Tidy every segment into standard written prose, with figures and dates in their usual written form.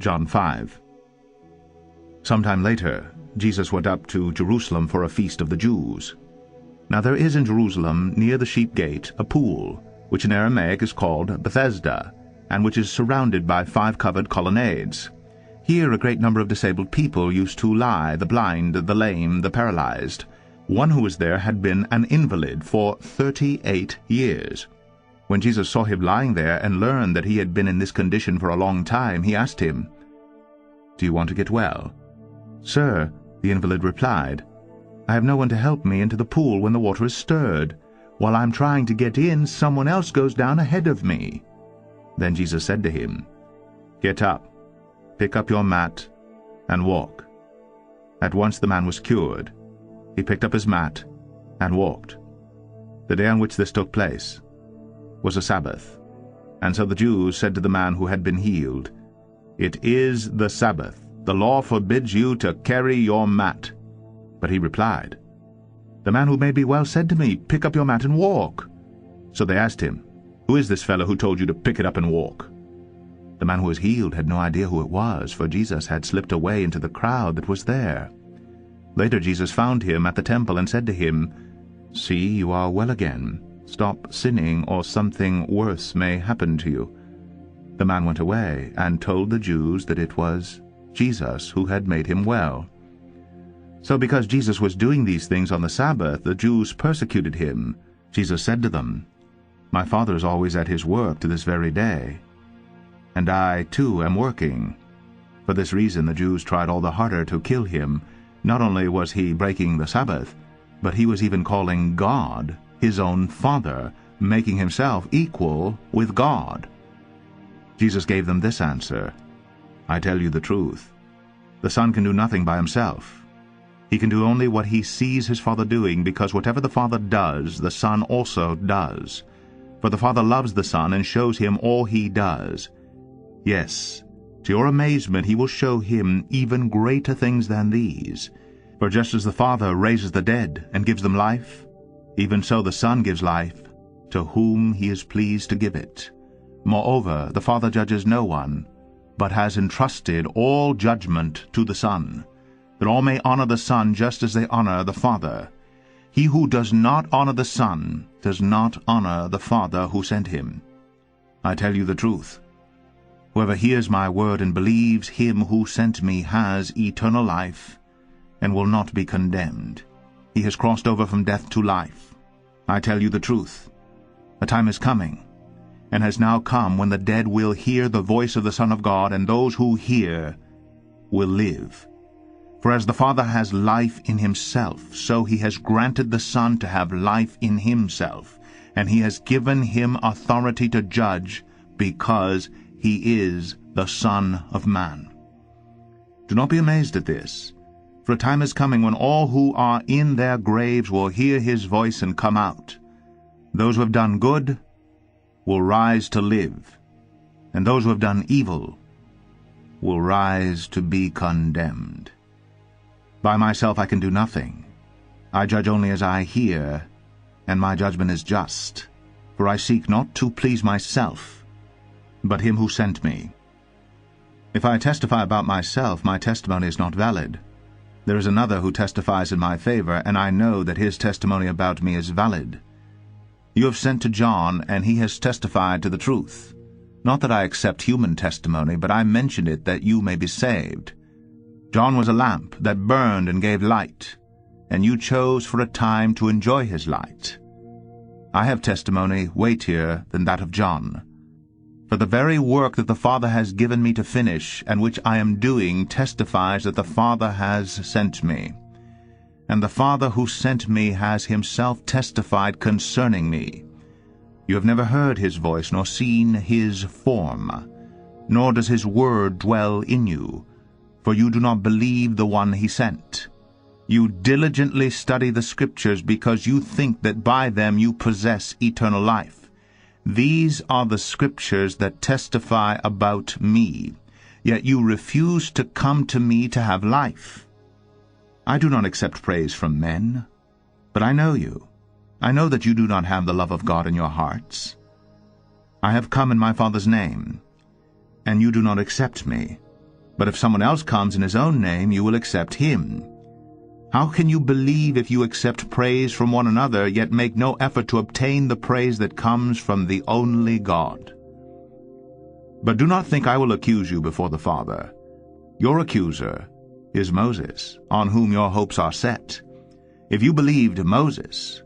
John 5. Sometime later, Jesus went up to Jerusalem for a feast of the Jews. Now there is in Jerusalem, near the sheep gate, a pool, which in Aramaic is called Bethesda, and which is surrounded by 5 covered colonnades. Here a great number of disabled people used to lie, the blind, the lame, the paralyzed. One who was there had been an invalid for 38 years. When Jesus saw him lying there and learned that he had been in this condition for a long time, he asked him, "Do you want to get well?" "Sir," the invalid replied, "I have no one to help me into the pool when the water is stirred. While I'm trying to get in, someone else goes down ahead of me." Then Jesus said to him, "Get up, pick up your mat, and walk." At once the man was cured. He picked up his mat and walked. The day on which this took place was a Sabbath. And so the Jews said to the man who had been healed, "It is the Sabbath. The law forbids you to carry your mat." But he replied, "The man who made me well said to me, 'Pick up your mat and walk.'" So they asked him, "Who is this fellow who told you to pick it up and walk?" The man who was healed had no idea who it was, for Jesus had slipped away into the crowd that was there. Later Jesus found him at the temple and said to him, "See, you are well again. Stop sinning, or something worse may happen to you." The man went away and told the Jews that it was Jesus who had made him well. So because Jesus was doing these things on the Sabbath, the Jews persecuted him. Jesus said to them, "My Father is always at his work to this very day, and I too am working." For this reason the Jews tried all the harder to kill him. Not only was he breaking the Sabbath, but he was even calling God his own Father, making himself equal with God. Jesus gave them this answer, "I tell you the truth. The Son can do nothing by himself. He can do only what he sees his Father doing, because whatever the Father does, the Son also does. For the Father loves the Son and shows him all he does. Yes, to your amazement he will show him even greater things than these. For just as the Father raises the dead and gives them life, even so the Son gives life to whom he is pleased to give it. Moreover, the Father judges no one, but has entrusted all judgment to the Son, that all may honor the Son just as they honor the Father. He who does not honor the Son does not honor the Father who sent him. I tell you the truth. Whoever hears my word and believes him who sent me has eternal life, and will not be condemned. He has crossed over from death to life. I tell you the truth. A time is coming, and has now come, when the dead will hear the voice of the Son of God, and those who hear will live. For as the Father has life in himself, so he has granted the Son to have life in himself, and he has given him authority to judge, because he is the Son of Man. Do not be amazed at this, for a time is coming when all who are in their graves will hear his voice and come out. Those who have done good will rise to live, and those who have done evil will rise to be condemned. By myself I can do nothing. I judge only as I hear, and my judgment is just, for I seek not to please myself, but him who sent me. If I testify about myself, my testimony is not valid. There is another who testifies in my favor, and I know that his testimony about me is valid. You have sent to John, and he has testified to the truth. Not that I accept human testimony, but I mention it that you may be saved. John was a lamp that burned and gave light, and you chose for a time to enjoy his light. I have testimony weightier than that of John. For the very work that the Father has given me to finish, and which I am doing, testifies that the Father has sent me. And the Father who sent me has himself testified concerning me. You have never heard his voice, nor seen his form, nor does his word dwell in you, for you do not believe the one he sent. You diligently study the Scriptures, because you think that by them you possess eternal life. These are the Scriptures that testify about me, yet you refuse to come to me to have life. I do not accept praise from men, but I know you. I know that you do not have the love of God in your hearts. I have come in my Father's name, and you do not accept me. But if someone else comes in his own name, you will accept him. How can you believe if you accept praise from one another, yet make no effort to obtain the praise that comes from the only God? But do not think I will accuse you before the Father. Your accuser is Moses, on whom your hopes are set. If you believed Moses,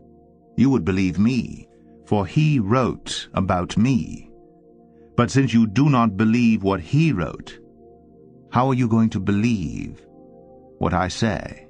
you would believe me, for he wrote about me. But since you do not believe what he wrote, how are you going to believe what I say?